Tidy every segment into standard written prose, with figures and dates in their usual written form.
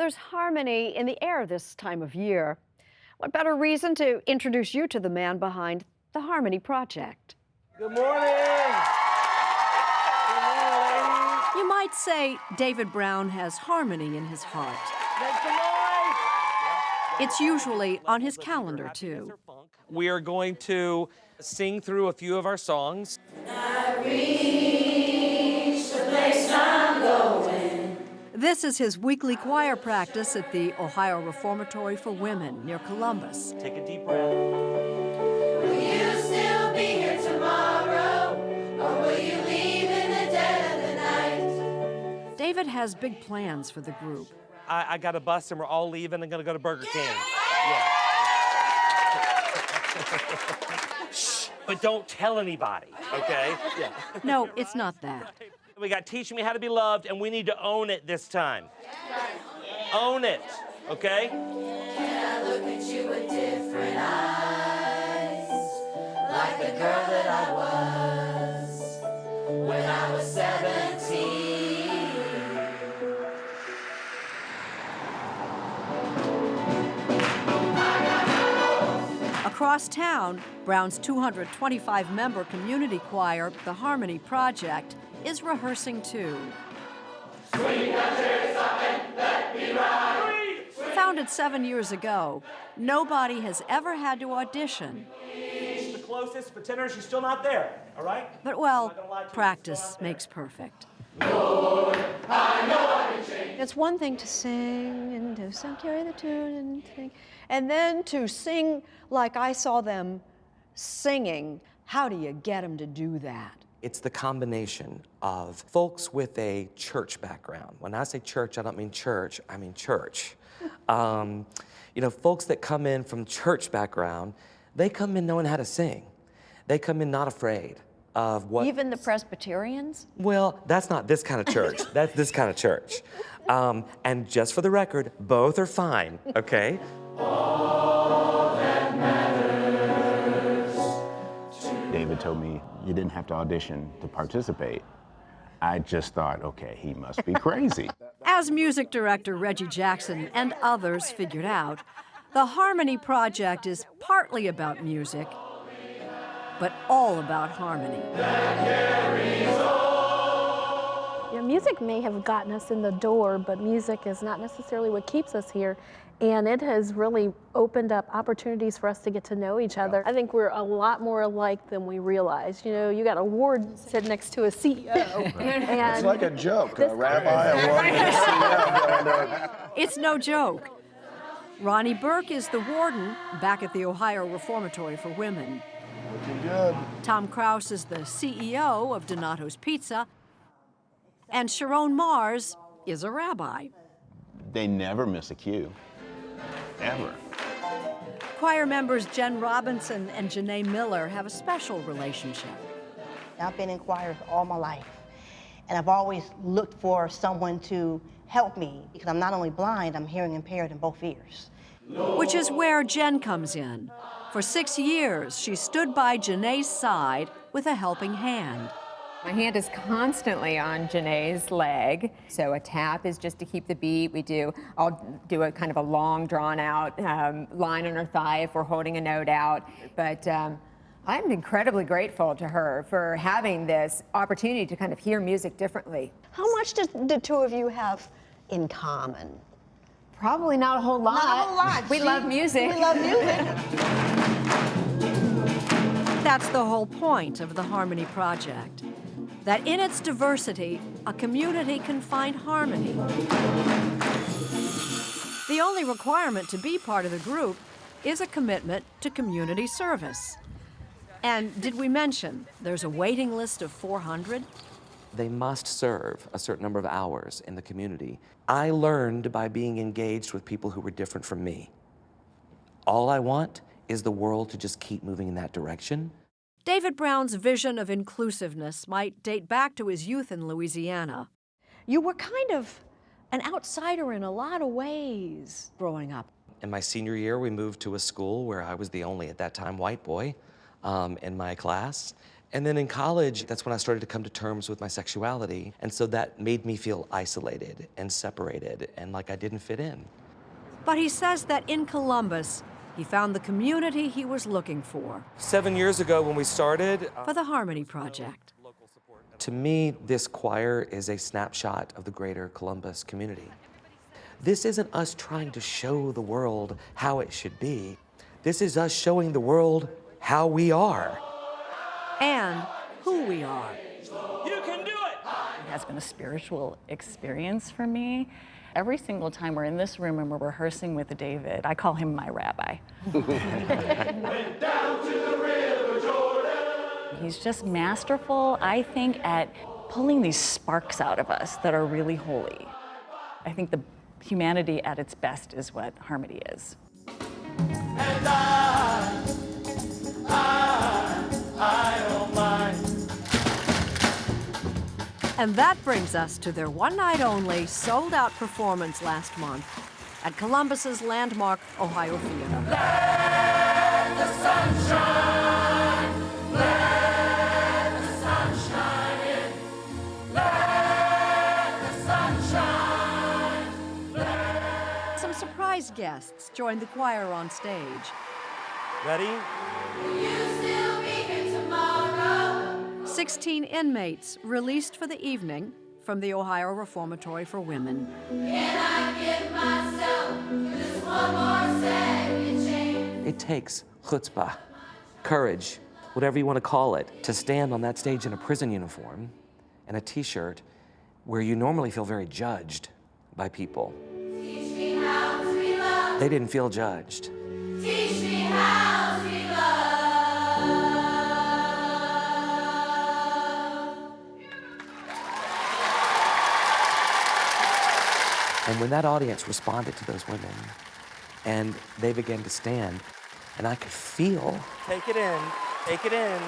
There's harmony in the air this time of year. What better reason to introduce you to the man behind the Harmony Project? Good morning. Good morning, ladies. You might say David Brown has harmony in his heart. Make some noise. It's usually on his calendar, too. We are going to sing through a few of our songs. This is his weekly choir practice at the Ohio Reformatory for Women near Columbus. Take a deep breath. Will you still be here tomorrow, or will you leave in the dead of the night? David has big plans for the group. I got a bus and we're all leaving and gonna go to Burger King. Yeah. Shh, but don't tell anybody, okay? Yeah. No, it's not that. We got Teach Me How to Be Loved, and we need to own it this time. Own it, okay? Can I look at you with different eyes, like the girl that I was when I was 17? Across town, Brown's 225-member community choir, the Harmony Project, is rehearsing too. Founded 7 years ago, nobody has ever had to audition. She's the closest, but tell her she's still not there, all right? But, well, practice makes perfect. It's one thing to sing and to carry the tune and sing, and then to sing like I saw them singing. How do you get them to do that? It's the combination of folks with a church background. When I say church, I don't mean church, I mean church. Folks that come in from church background, they come in knowing how to sing. They come in not afraid of what... Even the Presbyterians? Well, that's not this kind of church. That's this kind of church. And just for the record, both are fine, okay? David told me you didn't have to audition to participate. I just thought, okay, he must be crazy. As music director Reggie Jackson and others figured out, the Harmony Project is partly about music, but all about harmony. Music may have gotten us in the door, but music is not necessarily what keeps us here. And it has really opened up opportunities for us to get to know each other. I think we're a lot more alike than we realize. You know, you got a ward sitting next to a CEO. It's like a joke, a rabbi, a ward, and a CEO. It's no joke. Ronnie Burke is the warden back at the Ohio Reformatory for Women. Looking good. Tom Krause is the CEO of Donato's Pizza. And Sharon Mars is a rabbi. They never miss a cue, ever. Choir members Jen Robinson and Janae Miller have a special relationship. I've been in choirs all my life, and I've always looked for someone to help me because I'm not only blind, I'm hearing impaired in both ears. Which is where Jen comes in. For 6 years, she stood by Janae's side with a helping hand. My hand is constantly on Janae's leg, so a tap is just to keep the beat. I'll do a kind of a long, drawn-out line on her thigh if we're holding a note out. But I'm incredibly grateful to her for having this opportunity to kind of hear music differently. How much do the two of you have in common? Probably not a whole lot. Not a whole lot. We love music. We love music. That's the whole point of the Harmony Project. That in its diversity, a community can find harmony. The only requirement to be part of the group is a commitment to community service. And did we mention there's a waiting list of 400? They must serve a certain number of hours in the community. I learned by being engaged with people who were different from me. All I want is the world to just keep moving in that direction. David Brown's vision of inclusiveness might date back to his youth in Louisiana. You were kind of an outsider in a lot of ways growing up. In my senior year, we moved to a school where I was the only, at that time, white boy in my class. And then in college, that's when I started to come to terms with my sexuality. And so that made me feel isolated and separated and like I didn't fit in. But he says that in Columbus, he found the community he was looking for. 7 years ago when we started, For the Harmony Project. to me, this choir is a snapshot of the greater Columbus community. This isn't us trying to show the world how it should be. This is us showing the world how we are. And who we are. You can do it! It has been a spiritual experience for me. Every single time we're in this room and we're rehearsing with David, I call him my rabbi. Went down to the river Jordan. He's just masterful, I think, at pulling these sparks out of us that are really holy. I think the humanity at its best is what harmony is. And I don't mind. And that brings us to their one-night only, sold-out performance last month at Columbus's landmark Ohio Theater. Let the sun shine. Let the sun shine in. Let the sun shine. Some surprise guests joined the choir on stage. Ready? Will you still be here tomorrow? 16 inmates released for the evening from the Ohio Reformatory for Women. Can I give myself just one more second chance? It takes chutzpah, courage, whatever you want to call it, to stand on that stage in a prison uniform and a t-shirt where you normally feel very judged by people. Teach me how to be loved. They didn't feel judged. Teach me how to be loved. And when that audience responded to those women and they began to stand, and I could feel, Take it in, take it in,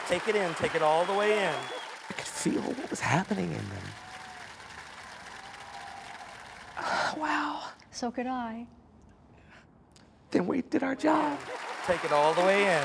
take it in, take it all the way in. I could feel what was happening in them. Wow. So could I. Then we did our job. Take it all the way in.